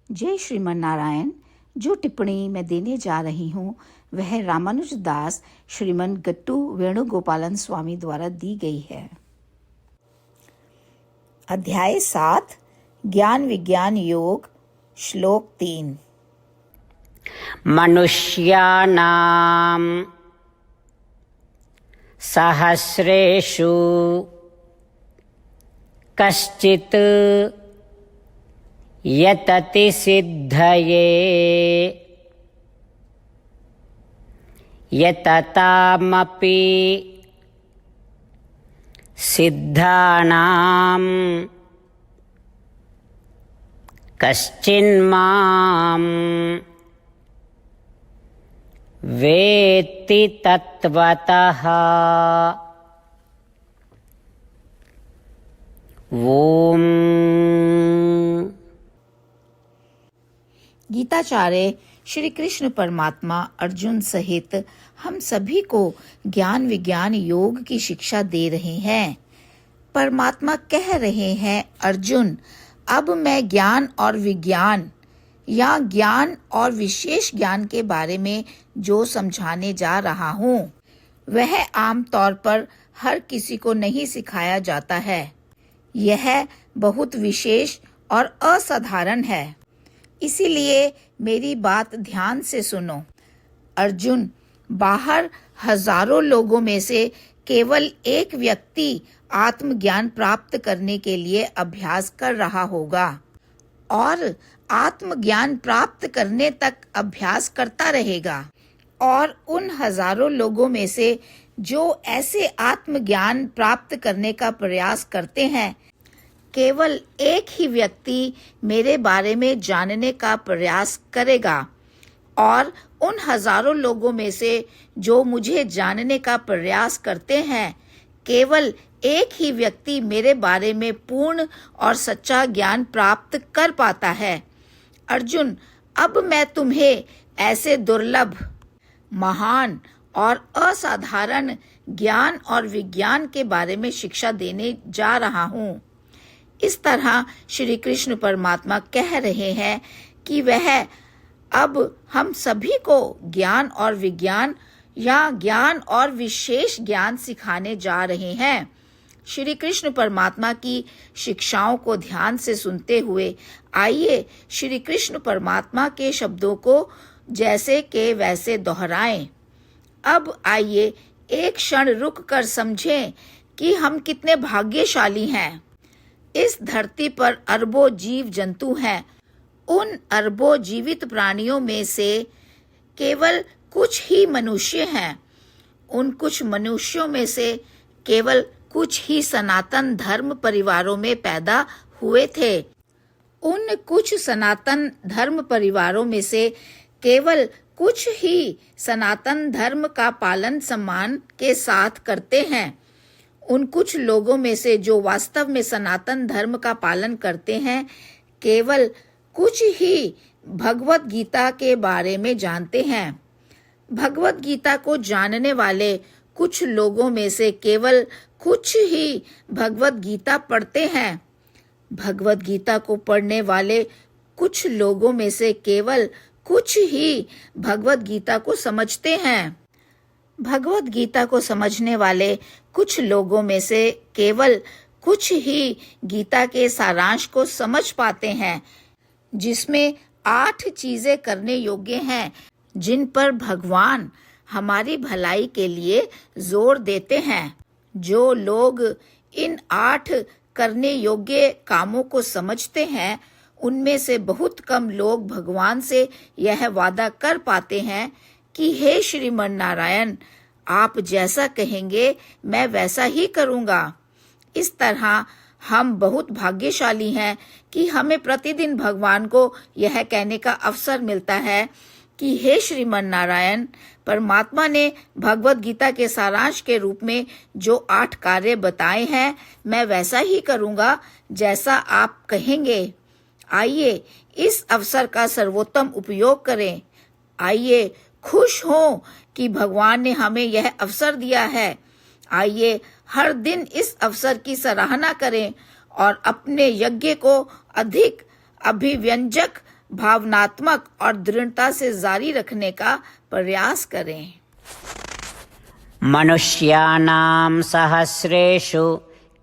जय श्रीमन नारायण। जो टिप्पणी मैं देने जा रही हूँ वह रामानुज दास श्रीमन गट्टू वेणुगोपालन स्वामी द्वारा दी गई है। अध्याय 7 ज्ञान विज्ञान योग श्लोक 3। मनुष्याणां सहस्रेषु कश्चित् यतति सिद्धये यततामपि सिद्धानां कश्चिन्मां वेत्ति तत्वतः। ओम। गीताचार्य श्री कृष्ण परमात्मा अर्जुन सहित हम सभी को ज्ञान विज्ञान योग की शिक्षा दे रहे हैं। परमात्मा कह रहे हैं, अर्जुन, अब मैं ज्ञान और विज्ञान या ज्ञान और विशेष ज्ञान के बारे में जो समझाने जा रहा हूँ वह आमतौर पर हर किसी को नहीं सिखाया जाता है। यह बहुत विशेष और असाधारण है, इसीलिए मेरी बात ध्यान से सुनो। अर्जुन, बाहर हजारों लोगों में से केवल एक व्यक्ति आत्मज्ञान प्राप्त करने के लिए अभ्यास कर रहा होगा और आत्मज्ञान प्राप्त करने तक अभ्यास करता रहेगा। और उन हजारों लोगों में से जो ऐसे आत्मज्ञान प्राप्त करने का प्रयास करते हैं, केवल एक ही व्यक्ति मेरे बारे में जानने का प्रयास करेगा। और उन हजारों लोगों में से जो मुझे जानने का प्रयास करते हैं, केवल एक ही व्यक्ति मेरे बारे में पूर्ण और सच्चा ज्ञान प्राप्त कर पाता है। अर्जुन, अब मैं तुम्हें ऐसे दुर्लभ, महान और असाधारण ज्ञान और विज्ञान के बारे में शिक्षा देने जा रहा हूँ। इस तरह श्री कृष्ण परमात्मा कह रहे हैं कि वह अब हम सभी को ज्ञान और विज्ञान या ज्ञान और विशेष ज्ञान सिखाने जा रहे हैं। श्री कृष्ण परमात्मा की शिक्षाओं को ध्यान से सुनते हुए आइए श्री कृष्ण परमात्मा के शब्दों को जैसे के वैसे दोहराएं। अब आइए एक क्षण रुक कर समझें कि हम कितने भाग्यशाली हैं। इस धरती पर अरबों जीव जंतु हैं। उन अरबों जीवित प्राणियों में से केवल कुछ ही मनुष्य हैं। उन कुछ मनुष्यों में से केवल कुछ ही सनातन धर्म परिवारों में पैदा हुए थे। उन कुछ सनातन धर्म परिवारों में से केवल कुछ ही सनातन धर्म का पालन सम्मान के साथ करते हैं। उन कुछ लोगों में से जो वास्तव में सनातन धर्म का पालन करते हैं, केवल कुछ ही भगवत गीता के बारे में जानते हैं। भगवत गीता को जानने वाले कुछ लोगों में से केवल कुछ ही भगवत गीता पढ़ते हैं। भगवत गीता को पढ़ने वाले कुछ लोगों में से केवल कुछ ही भगवत गीता को समझते हैं। भगवत गीता को समझने वाले कुछ लोगों में से केवल कुछ ही गीता के सारांश को समझ पाते हैं, जिसमें 8 चीजें करने योग्य हैं, जिन पर भगवान हमारी भलाई के लिए जोर देते हैं। जो लोग इन 8 करने योग्य कामों को समझते हैं, उनमें से बहुत कम लोग भगवान से यह वादा कर पाते हैं कि हे श्रीमन नारायण, आप जैसा कहेंगे मैं वैसा ही करूँगा। इस तरह हम बहुत भाग्यशाली हैं कि हमें प्रतिदिन भगवान को यह कहने का अवसर मिलता है कि हे श्रीमन नारायण, परमात्मा ने भगवत गीता के सारांश के रूप में जो 8 कार्य बताए हैं, मैं वैसा ही करूँगा जैसा आप कहेंगे। आइए इस अवसर का सर्वोत्तम उपयोग करें। आइए खुश हों कि भगवान ने हमें यह अवसर दिया है। आइए हर दिन इस अवसर की सराहना करें और अपने यज्ञ को अधिक अभिव्यंजक भावनात्मक और दृढ़ता से जारी रखने का प्रयास करें। मनुष्याणां सहस्रेषु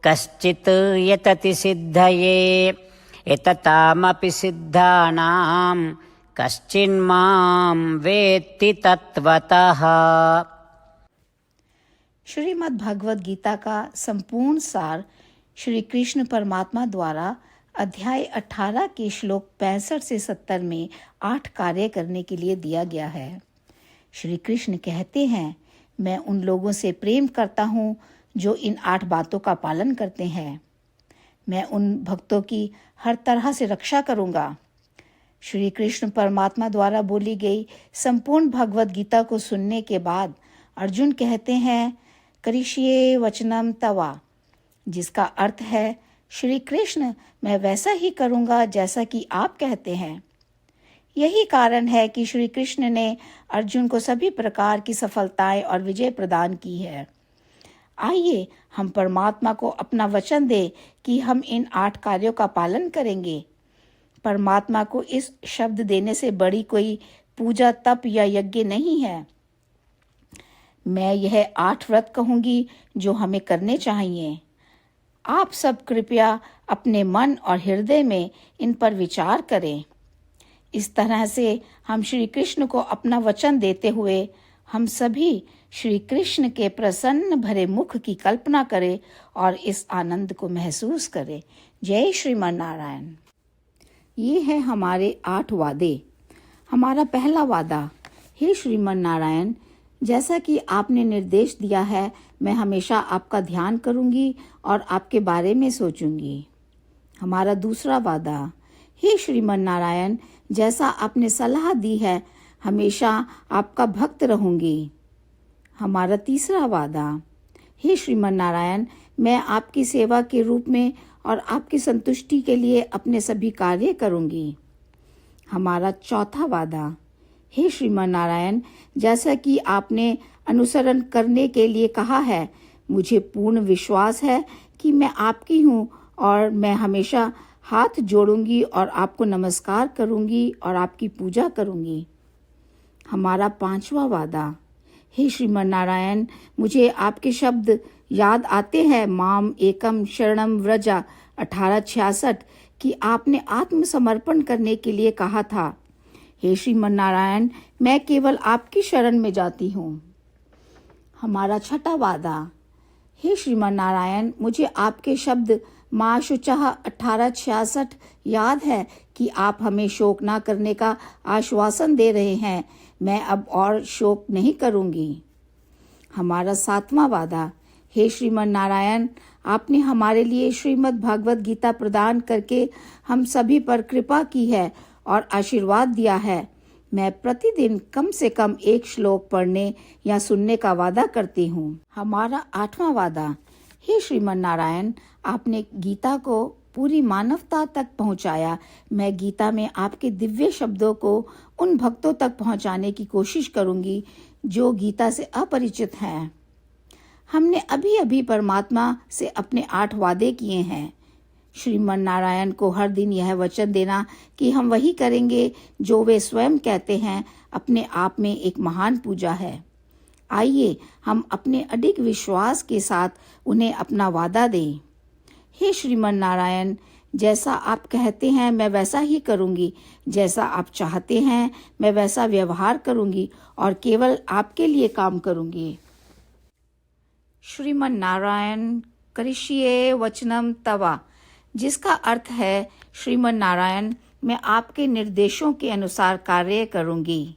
कश्चित् यतति सिद्धये एततामपि सिद्धानां कश्चिन्मां वेत्ति तत्वतः। श्रीमद् भगवद गीता का संपूर्ण सार श्री कृष्ण परमात्मा द्वारा अध्याय 18 के श्लोक 65 से 70 में 8 कार्य करने के लिए दिया गया है। श्री कृष्ण कहते हैं, मैं उन लोगों से प्रेम करता हूँ जो इन 8 बातों का पालन करते हैं। मैं उन भक्तों की हर तरह से रक्षा करूँगा। श्री कृष्ण परमात्मा द्वारा बोली गई संपूर्ण भगवद गीता को सुनने के बाद अर्जुन कहते हैं, करिष्ये वचनम तवा, जिसका अर्थ है, श्री कृष्ण मैं वैसा ही करूँगा जैसा कि आप कहते हैं। यही कारण है कि श्री कृष्ण ने अर्जुन को सभी प्रकार की सफलताएं और विजय प्रदान की है। आइए हम परमात्मा को अपना वचन दें कि हम इन 8 कार्यों का पालन करेंगे। परमात्मा को इस शब्द देने से बड़ी कोई पूजा, तप या यज्ञ नहीं है। मैं यह 8 व्रत कहूंगी जो हमें करने चाहिए। आप सब कृपया अपने मन और हृदय में इन पर विचार करें। इस तरह से हम श्री कृष्ण को अपना वचन देते हुए हम सभी श्री कृष्ण के प्रसन्न भरे मुख की कल्पना करें और इस आनंद को महसूस करें। जय श्रीमन नारायण। ये है हमारे 8 वादे। हमारा पहला वादा, हे श्रीमन नारायण, जैसा कि आपने निर्देश दिया है, मैं हमेशा आपका ध्यान करूंगी और आपके बारे में सोचूंगी। हमारा दूसरा वादा, हे श्रीमन नारायण, जैसा आपने सलाह दी है, हमेशा आपका भक्त रहूंगी। हमारा तीसरा वादा, हे श्रीमन नारायण, मैं आपकी सेवा के रूप में और आपकी संतुष्टि के लिए अपने सभी कार्य करूंगी। हमारा चौथा वादा, हे श्रीमन नारायण, जैसा कि आपने अनुसरण करने के लिए कहा है, मुझे पूर्ण विश्वास है कि मैं आपकी हूँ और मैं हमेशा हाथ जोड़ूंगी और आपको नमस्कार करूंगी और आपकी पूजा करूंगी। हमारा 5वां वादा, हे श्रीमन नारायण, मुझे आपके शब्द याद आते हैं, माम एकम शरणम व्रजा 1866, कि आपने आत्मसमर्पण करने के लिए कहा था। हे श्रीमन नारायण, मैं केवल आपकी शरण में जाती हूँ। हमारा 6वां वादा, हे श्रीमन नारायण, मुझे आपके शब्द माँ शुचः 1866 याद है कि आप हमें शोक ना करने का आश्वासन दे रहे हैं। मैं अब और शोक नहीं करूंगी। हमारा 7वां वादा, हे श्रीमन नारायण, आपने हमारे लिए श्रीमद् भागवत गीता प्रदान करके हम सभी पर कृपा की है और आशीर्वाद दिया है। मैं प्रतिदिन कम से कम 1 श्लोक पढ़ने या सुनने का वादा करती हूँ। हमारा 8वां वादा, हे श्रीमन नारायण, आपने गीता को पूरी मानवता तक पहुँचाया। मैं गीता में आपके दिव्य शब्दों को उन भक्तों तक पहुँचाने की कोशिश करूँगी जो गीता से अपरिचित हैं। हमने अभी अभी परमात्मा से अपने 8 वादे किए हैं। श्रीमन नारायण को हर दिन यह वचन देना कि हम वही करेंगे जो वे स्वयं कहते हैं, अपने आप में एक महान पूजा है। आइए हम अपने अडिग विश्वास के साथ उन्हें अपना वादा दें। हे श्रीमन नारायण, जैसा आप कहते हैं मैं वैसा ही करूंगी। जैसा आप चाहते हैं मैं वैसा व्यवहार करूंगी और केवल आपके लिए काम करूंगी। श्रीमन नारायण करिष्ये वचनम तवा, जिसका अर्थ है, श्रीमन नारायण, मैं आपके निर्देशों के अनुसार कार्य करूंगी।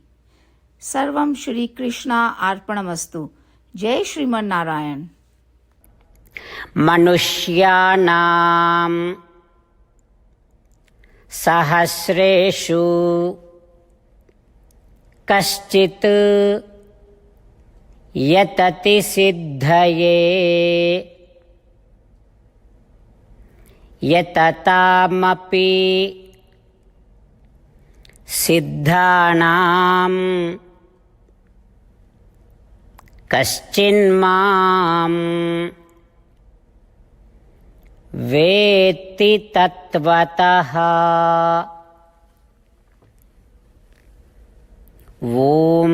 सर्वम श्री कृष्णा अर्पणमस्तु। जय श्रीमन नारायण। मनुष्याणां सहस्रेषु कश्चित् यतति सिद्धये यततामपि सिद्धानां कश्चिन्मां वेत्ति तत्वतः। ॐ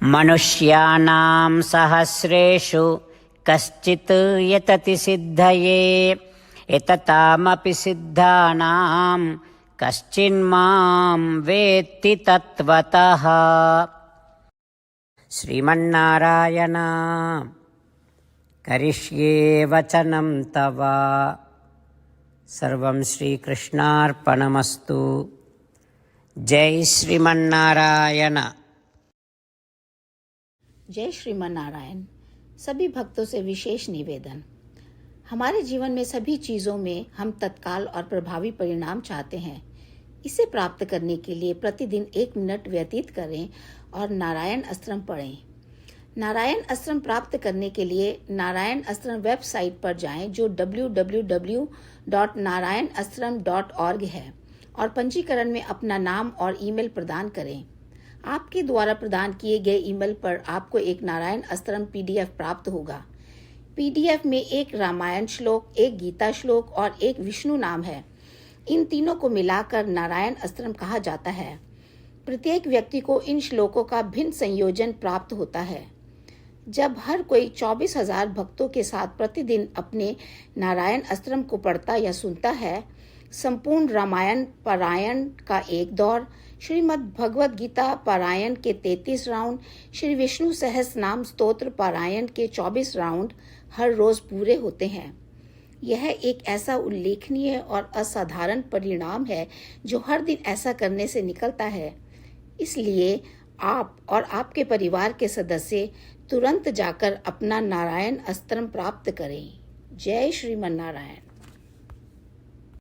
मनुष्याणां सहस्रेषु कश्चित् यतति सिद्धये यततामपि सिद्धानां कश्चिन्मां वेत्ति तत्त्वतः। श्रीमन्नारायण करिष्ये वचनं तव। सर्वं श्रीकृष्णार्पणमस्तु। जय श्रीमन्नारायण। जय श्रीमन नारायण। सभी भक्तों से विशेष निवेदन। हमारे जीवन में सभी चीजों में हम तत्काल और प्रभावी परिणाम चाहते हैं। इसे प्राप्त करने के लिए प्रतिदिन 1 मिनट व्यतीत करें और नारायण अस्त्रम पढ़ें। नारायण अस्त्रम प्राप्त करने के लिए नारायण अस्त्रम वेबसाइट पर जाएं, जो www.narayanastram.org है, और पंजीकरण में अपना नाम और ईमेल प्रदान करें। आपके द्वारा प्रदान किए गए ईमेल पर आपको एक नारायण अस्त्रम PDF प्राप्त होगा। PDF में एक रामायण श्लोक, एक गीता श्लोक और एक विष्णु नाम है। इन तीनों को मिलाकर नारायण अस्त्रम कहा जाता है। प्रत्येक व्यक्ति को इन श्लोकों का भिन्न संयोजन प्राप्त होता है। जब हर कोई 24,000 भक्तों के साथ प्रतिदिन अपने नारायण अस्त्रम को पढ़ता या सुनता है, संपूर्ण रामायण पारायण का एक दौर, श्रीमद् भगवद गीता पारायण के 33 राउंड, श्री विष्णु सहस्त्र नाम स्तोत्र पारायण के 24 राउंड हर रोज पूरे होते हैं। यह एक ऐसा उल्लेखनीय और असाधारण परिणाम है जो हर दिन ऐसा करने से निकलता है। इसलिए आप और आपके परिवार के सदस्य तुरंत जाकर अपना नारायण अस्त्रम प्राप्त करें। जय श्रीमन नारायण।